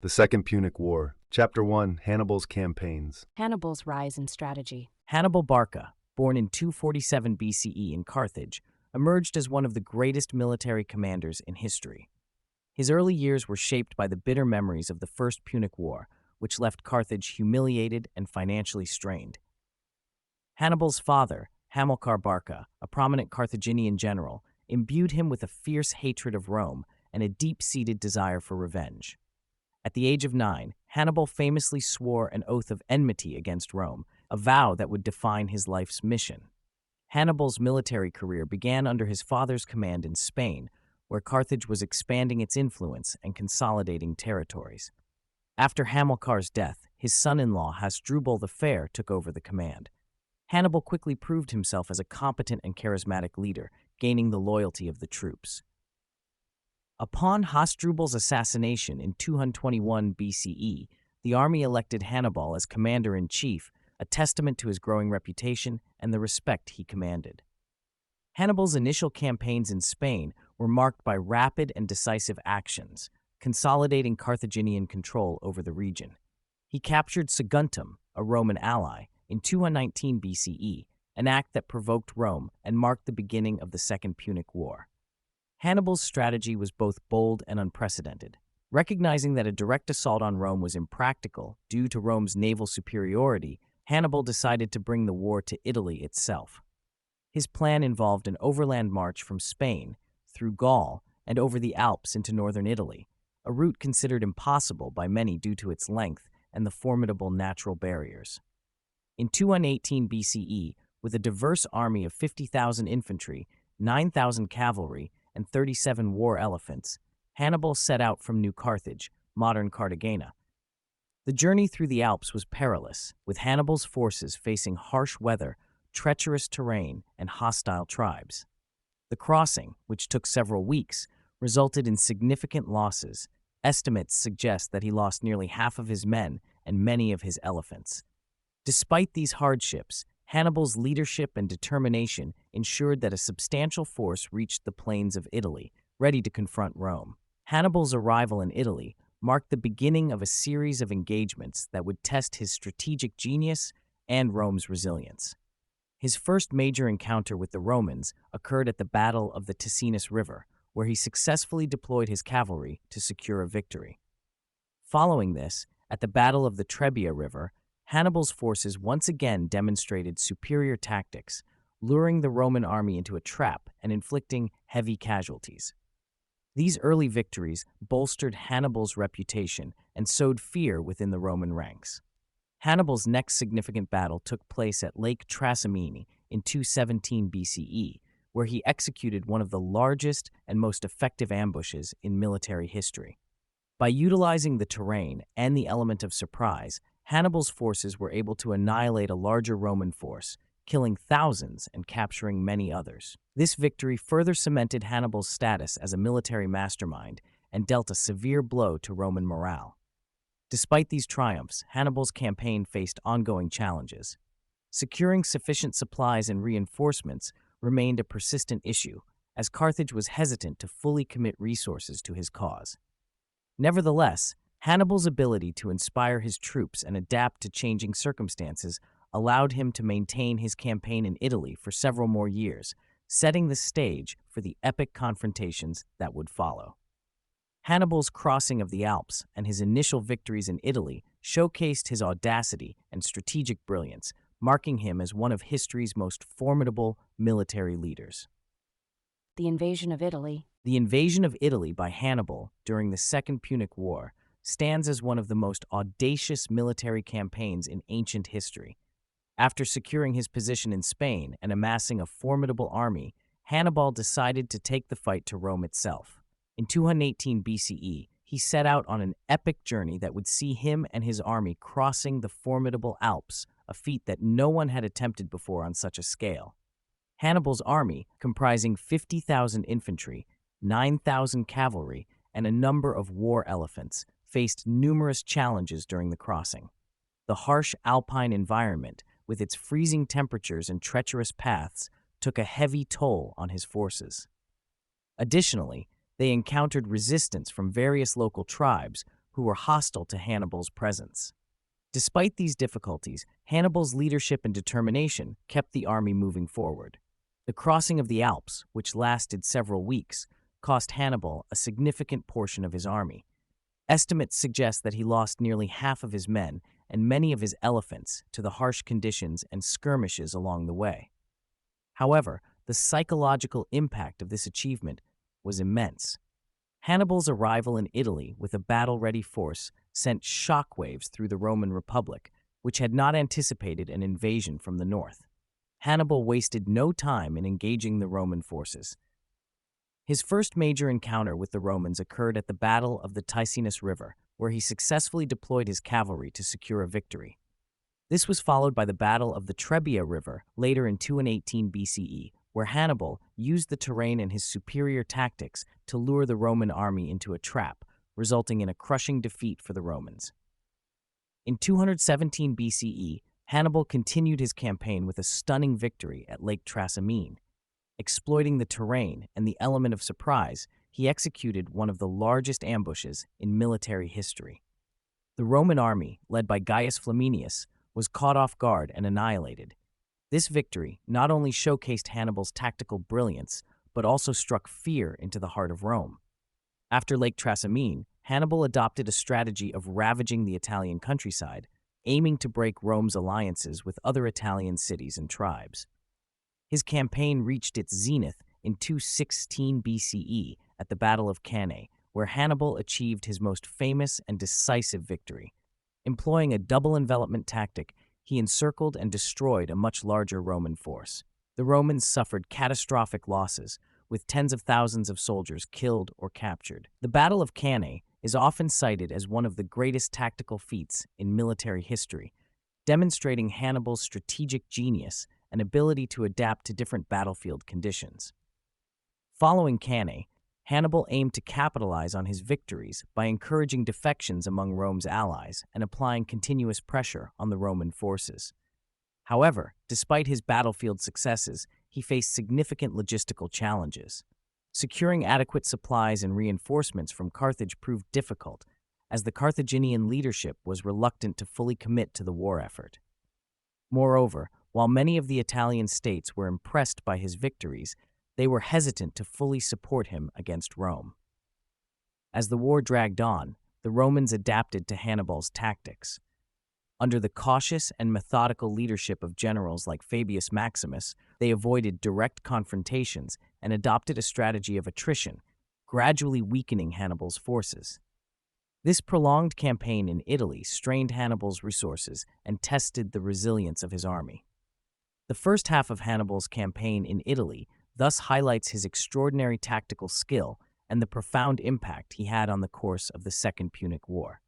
The Second Punic War. Chapter 1. Hannibal's Campaigns. Hannibal's rise in strategy. Hannibal Barca, born in 247 BCE in Carthage, emerged as one of the greatest military commanders in history. His early years were shaped by the bitter memories of the First Punic War, which left Carthage humiliated and financially strained. Hannibal's father, Hamilcar Barca, a prominent Carthaginian general, imbued him with a fierce hatred of Rome and a deep-seated desire for revenge. At the age of 9, Hannibal famously swore an oath of enmity against Rome, a vow that would define his life's mission. Hannibal's military career began under his father's command in Spain, where Carthage was expanding its influence and consolidating territories. After Hamilcar's death, his son-in-law Hasdrubal the Fair took over the command. Hannibal quickly proved himself as a competent and charismatic leader, gaining the loyalty of the troops. Upon Hasdrubal's assassination in 221 BCE, the army elected Hannibal as commander-in-chief, a testament to his growing reputation and the respect he commanded. Hannibal's initial campaigns in Spain were marked by rapid and decisive actions, consolidating Carthaginian control over the region. He captured Saguntum, a Roman ally, in 219 BCE, an act that provoked Rome and marked the beginning of the Second Punic War. Hannibal's strategy was both bold and unprecedented. Recognizing that a direct assault on Rome was impractical due to Rome's naval superiority, Hannibal decided to bring the war to Italy itself. His plan involved an overland march from Spain, through Gaul, and over the Alps into northern Italy, a route considered impossible by many due to its length and the formidable natural barriers. In 218 BCE, with a diverse army of 50,000 infantry, 9,000 cavalry, and 37 war elephants, Hannibal set out from New Carthage, modern Cartagena. The journey through the Alps was perilous, with Hannibal's forces facing harsh weather, treacherous terrain, and hostile tribes. The crossing, which took several weeks, resulted in significant losses. Estimates suggest that he lost nearly half of his men and many of his elephants. Despite these hardships, Hannibal's leadership and determination ensured that a substantial force reached the plains of Italy, ready to confront Rome. Hannibal's arrival in Italy marked the beginning of a series of engagements that would test his strategic genius and Rome's resilience. His first major encounter with the Romans occurred at the Battle of the Ticinus River, where he successfully deployed his cavalry to secure a victory. Following this, at the Battle of the Trebia River, Hannibal's forces once again demonstrated superior tactics, luring the Roman army into a trap and inflicting heavy casualties. These early victories bolstered Hannibal's reputation and sowed fear within the Roman ranks. Hannibal's next significant battle took place at Lake Trasimene in 217 BCE, where he executed one of the largest and most effective ambushes in military history. By utilizing the terrain and the element of surprise, Hannibal's forces were able to annihilate a larger Roman force, killing thousands and capturing many others. This victory further cemented Hannibal's status as a military mastermind and dealt a severe blow to Roman morale. Despite these triumphs, Hannibal's campaign faced ongoing challenges. Securing sufficient supplies and reinforcements remained a persistent issue, as Carthage was hesitant to fully commit resources to his cause. Nevertheless, Hannibal's ability to inspire his troops and adapt to changing circumstances allowed him to maintain his campaign in Italy for several more years, setting the stage for the epic confrontations that would follow. Hannibal's crossing of the Alps and his initial victories in Italy showcased his audacity and strategic brilliance, marking him as one of history's most formidable military leaders. The invasion of Italy. The invasion of Italy by Hannibal during the Second Punic War stands as one of the most audacious military campaigns in ancient history. After securing his position in Spain and amassing a formidable army, Hannibal decided to take the fight to Rome itself. In 218 BCE, he set out on an epic journey that would see him and his army crossing the formidable Alps, a feat that no one had attempted before on such a scale. Hannibal's army, comprising 50,000 infantry, 9,000 cavalry, and a number of war elephants, faced numerous challenges during the crossing. The harsh alpine environment, with its freezing temperatures and treacherous paths, took a heavy toll on his forces. Additionally, they encountered resistance from various local tribes who were hostile to Hannibal's presence. Despite these difficulties, Hannibal's leadership and determination kept the army moving forward. The crossing of the Alps, which lasted several weeks, cost Hannibal a significant portion of his army. Estimates suggest that he lost nearly half of his men and many of his elephants to the harsh conditions and skirmishes along the way. However, the psychological impact of this achievement was immense. Hannibal's arrival in Italy with a battle-ready force sent shockwaves through the Roman Republic, which had not anticipated an invasion from the north. Hannibal wasted no time in engaging the Roman forces. His first major encounter with the Romans occurred at the Battle of the Ticinus River, where he successfully deployed his cavalry to secure a victory. This was followed by the Battle of the Trebia River later in 218 BCE, where Hannibal used the terrain and his superior tactics to lure the Roman army into a trap, resulting in a crushing defeat for the Romans. In 217 BCE, Hannibal continued his campaign with a stunning victory at Lake Trasimene. Exploiting the terrain and the element of surprise, he executed one of the largest ambushes in military history. The Roman army, led by Gaius Flaminius, was caught off guard and annihilated. This victory not only showcased Hannibal's tactical brilliance, but also struck fear into the heart of Rome. After Lake Trasimene, Hannibal adopted a strategy of ravaging the Italian countryside, aiming to break Rome's alliances with other Italian cities and tribes. His campaign reached its zenith in 216 BCE at the Battle of Cannae, where Hannibal achieved his most famous and decisive victory. Employing a double envelopment tactic, he encircled and destroyed a much larger Roman force. The Romans suffered catastrophic losses, with tens of thousands of soldiers killed or captured. The Battle of Cannae is often cited as one of the greatest tactical feats in military history, demonstrating Hannibal's strategic genius and ability to adapt to different battlefield conditions. Following Cannae, Hannibal aimed to capitalize on his victories by encouraging defections among Rome's allies and applying continuous pressure on the Roman forces. However, despite his battlefield successes, he faced significant logistical challenges. Securing adequate supplies and reinforcements from Carthage proved difficult, as the Carthaginian leadership was reluctant to fully commit to the war effort. Moreover, while many of the Italian states were impressed by his victories, they were hesitant to fully support him against Rome. As the war dragged on, the Romans adapted to Hannibal's tactics. Under the cautious and methodical leadership of generals like Fabius Maximus, they avoided direct confrontations and adopted a strategy of attrition, gradually weakening Hannibal's forces. This prolonged campaign in Italy strained Hannibal's resources and tested the resilience of his army. The first half of Hannibal's campaign in Italy thus highlights his extraordinary tactical skill and the profound impact he had on the course of the Second Punic War.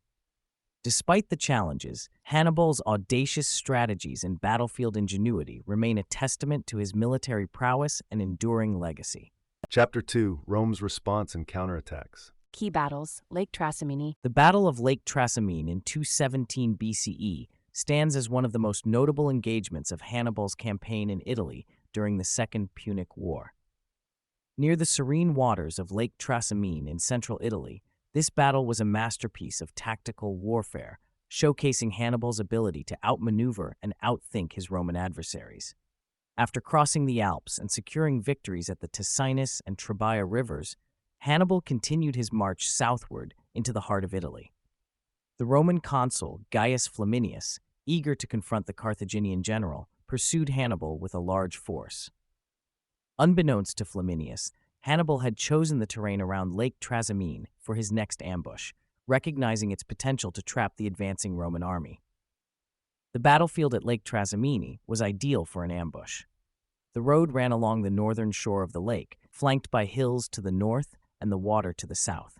Despite the challenges, Hannibal's audacious strategies and battlefield ingenuity remain a testament to his military prowess and enduring legacy. Chapter 2, Rome's response and counterattacks. Key battles, Lake Trasimene. The Battle of Lake Trasimene in 217 BCE stands as one of the most notable engagements of Hannibal's campaign in Italy during the Second Punic War. Near the serene waters of Lake Trasimene in central Italy, this battle was a masterpiece of tactical warfare, showcasing Hannibal's ability to outmaneuver and outthink his Roman adversaries. After crossing the Alps and securing victories at the Ticinus and Trebia rivers, Hannibal continued his march southward into the heart of Italy. The Roman consul Gaius Flaminius, eager to confront the Carthaginian general, pursued Hannibal with a large force. Unbeknownst to Flaminius, Hannibal had chosen the terrain around Lake Trasimene for his next ambush, recognizing its potential to trap the advancing Roman army. The battlefield at Lake Trasimene was ideal for an ambush. The road ran along the northern shore of the lake, flanked by hills to the north and the water to the south.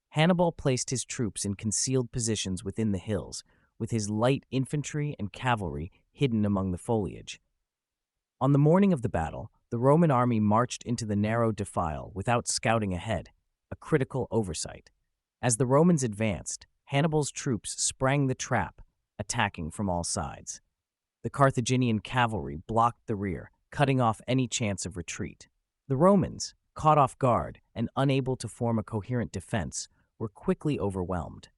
Hannibal placed his troops in concealed positions within the hills, with his light infantry and cavalry hidden among the foliage. On the morning of the battle, the Roman army marched into the narrow defile without scouting ahead, a critical oversight. As the Romans advanced, Hannibal's troops sprang the trap, attacking from all sides. The Carthaginian cavalry blocked the rear, cutting off any chance of retreat. The Romans, caught off guard and unable to form a coherent defense, were quickly overwhelmed.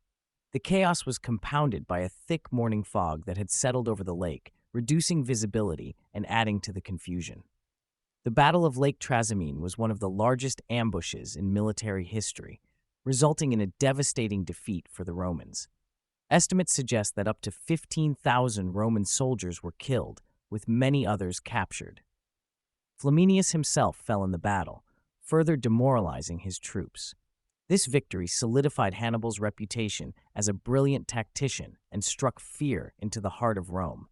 The chaos was compounded by a thick morning fog that had settled over the lake, reducing visibility and adding to the confusion. The Battle of Lake Trasimene was one of the largest ambushes in military history, resulting in a devastating defeat for the Romans. Estimates suggest that up to 15,000 Roman soldiers were killed, with many others captured. Flaminius himself fell in the battle, further demoralizing his troops. This victory solidified Hannibal's reputation as a brilliant tactician and struck fear into the heart of Rome.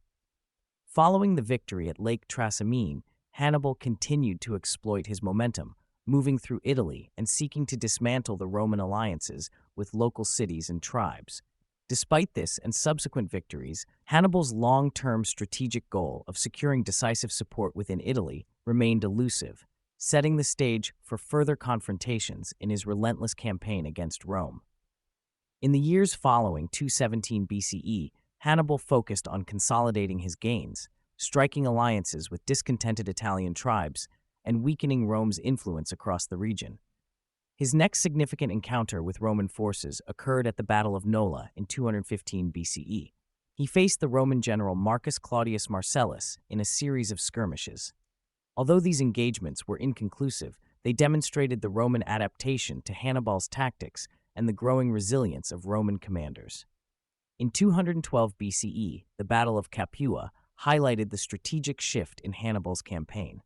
Following the victory at Lake Trasimene, Hannibal continued to exploit his momentum, moving through Italy and seeking to dismantle the Roman alliances with local cities and tribes. Despite this and subsequent victories, Hannibal's long-term strategic goal of securing decisive support within Italy remained elusive, setting the stage for further confrontations in his relentless campaign against Rome. In the years following 217 BCE, Hannibal focused on consolidating his gains, striking alliances with discontented Italian tribes, and weakening Rome's influence across the region. His next significant encounter with Roman forces occurred at the Battle of Nola in 215 BCE. He faced the Roman general Marcus Claudius Marcellus in a series of skirmishes. Although these engagements were inconclusive, they demonstrated the Roman adaptation to Hannibal's tactics and the growing resilience of Roman commanders. In 212 BCE, the Battle of Capua highlighted the strategic shift in Hannibal's campaign.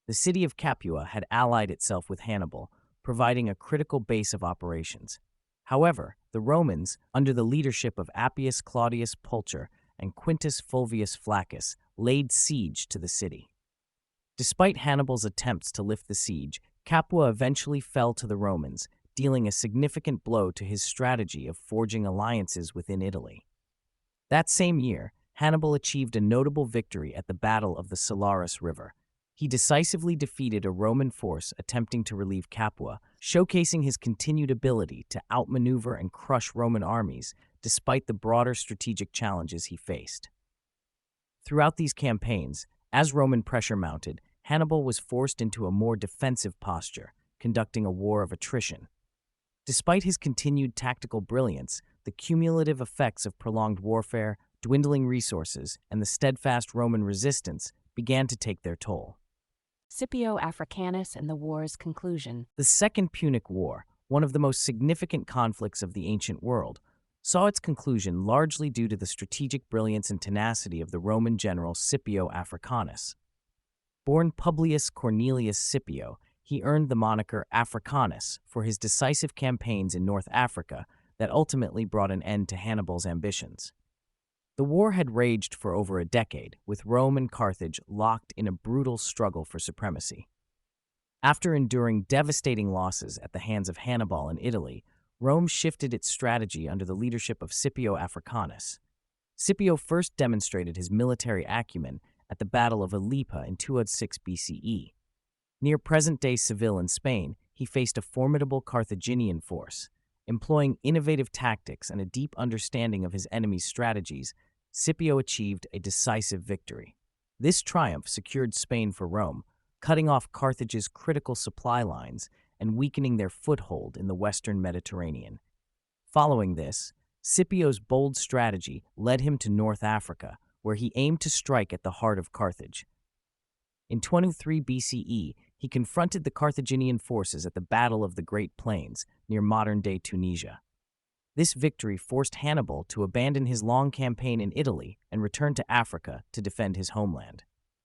The city of Capua had allied itself with Hannibal, providing a critical base of operations. However, the Romans, under the leadership of Appius Claudius Pulcher and Quintus Fulvius Flaccus, laid siege to the city. Despite Hannibal's attempts to lift the siege, Capua eventually fell to the Romans, dealing a significant blow to his strategy of forging alliances within Italy. That same year, Hannibal achieved a notable victory at the Battle of the Salaris River. He decisively defeated a Roman force attempting to relieve Capua, showcasing his continued ability to outmaneuver and crush Roman armies despite the broader strategic challenges he faced. Throughout these campaigns, as Roman pressure mounted, Hannibal was forced into a more defensive posture, conducting a war of attrition. Despite his continued tactical brilliance, the cumulative effects of prolonged warfare, dwindling resources, and the steadfast Roman resistance began to take their toll. Scipio Africanus and the war's conclusion. The Second Punic War, one of the most significant conflicts of the ancient world, saw its conclusion largely due to the strategic brilliance and tenacity of the Roman general Scipio Africanus. Born Publius Cornelius Scipio, he earned the moniker Africanus for his decisive campaigns in North Africa that ultimately brought an end to Hannibal's ambitions. The war had raged for over a decade, with Rome and Carthage locked in a brutal struggle for supremacy. After enduring devastating losses at the hands of Hannibal in Italy, Rome shifted its strategy under the leadership of Scipio Africanus. Scipio first demonstrated his military acumen at the Battle of Ilipa in 206 BCE. Near present-day Seville in Spain, he faced a formidable Carthaginian force. Employing innovative tactics and a deep understanding of his enemy's strategies, Scipio achieved a decisive victory. This triumph secured Spain for Rome, cutting off Carthage's critical supply lines and weakening their foothold in the western Mediterranean. Following this, Scipio's bold strategy led him to North Africa, where he aimed to strike at the heart of Carthage. In 23 BCE, he confronted the Carthaginian forces at the Battle of the Great Plains near modern-day Tunisia. This victory forced Hannibal to abandon his long campaign in Italy and return to Africa to defend his homeland.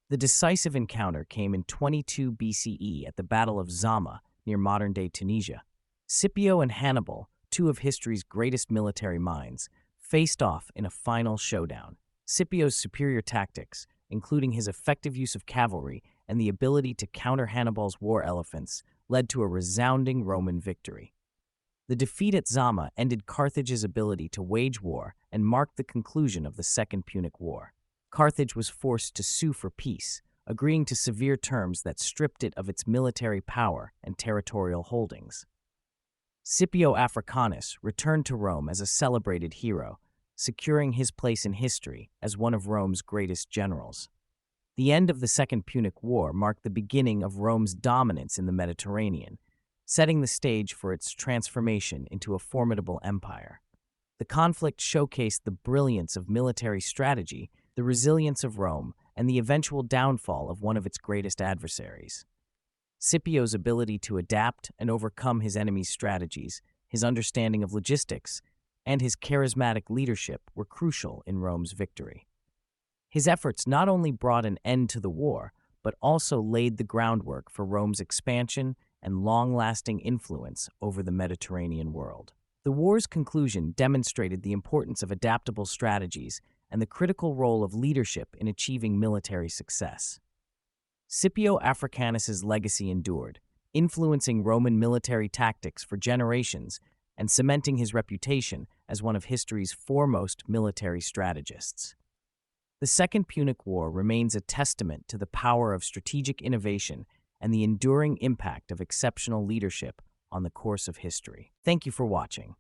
The decisive encounter came in 22 BCE at the Battle of Zama near modern-day Tunisia. Scipio and Hannibal, two of history's greatest military minds, faced off in a final showdown. Scipio's superior tactics, including his effective use of cavalry and the ability to counter Hannibal's war elephants, led to a resounding Roman victory. The defeat at Zama ended Carthage's ability to wage war and marked the conclusion of the Second Punic War. Carthage was forced to sue for peace, agreeing to severe terms that stripped it of its military power and territorial holdings. Scipio Africanus returned to Rome as a celebrated hero, securing his place in history as one of Rome's greatest generals. The end of the Second Punic War marked the beginning of Rome's dominance in the Mediterranean, setting the stage for its transformation into a formidable empire. The conflict showcased the brilliance of military strategy, the resilience of Rome, and the eventual downfall of one of its greatest adversaries. Scipio's ability to adapt and overcome his enemy's strategies, his understanding of logistics, and his charismatic leadership were crucial in Rome's victory. His efforts not only brought an end to the war, but also laid the groundwork for Rome's expansion and long-lasting influence over the Mediterranean world. The war's conclusion demonstrated the importance of adaptable strategies and the critical role of leadership in achieving military success. Scipio Africanus's legacy endured, influencing Roman military tactics for generations and cementing his reputation as one of history's foremost military strategists. The Second Punic War remains a testament to the power of strategic innovation and the enduring impact of exceptional leadership on the course of history. Thank you for watching.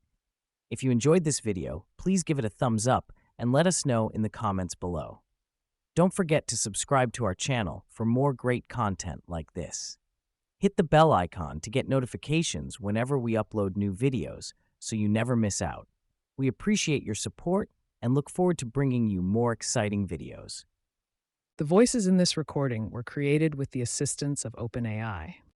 If you enjoyed this video, please give it a thumbs up and let us know in the comments below. Don't forget to subscribe to our channel for more great content like this. Hit the bell icon to get notifications whenever we upload new videos so you never miss out. We appreciate your support and look forward to bringing you more exciting videos. The voices in this recording were created with the assistance of OpenAI.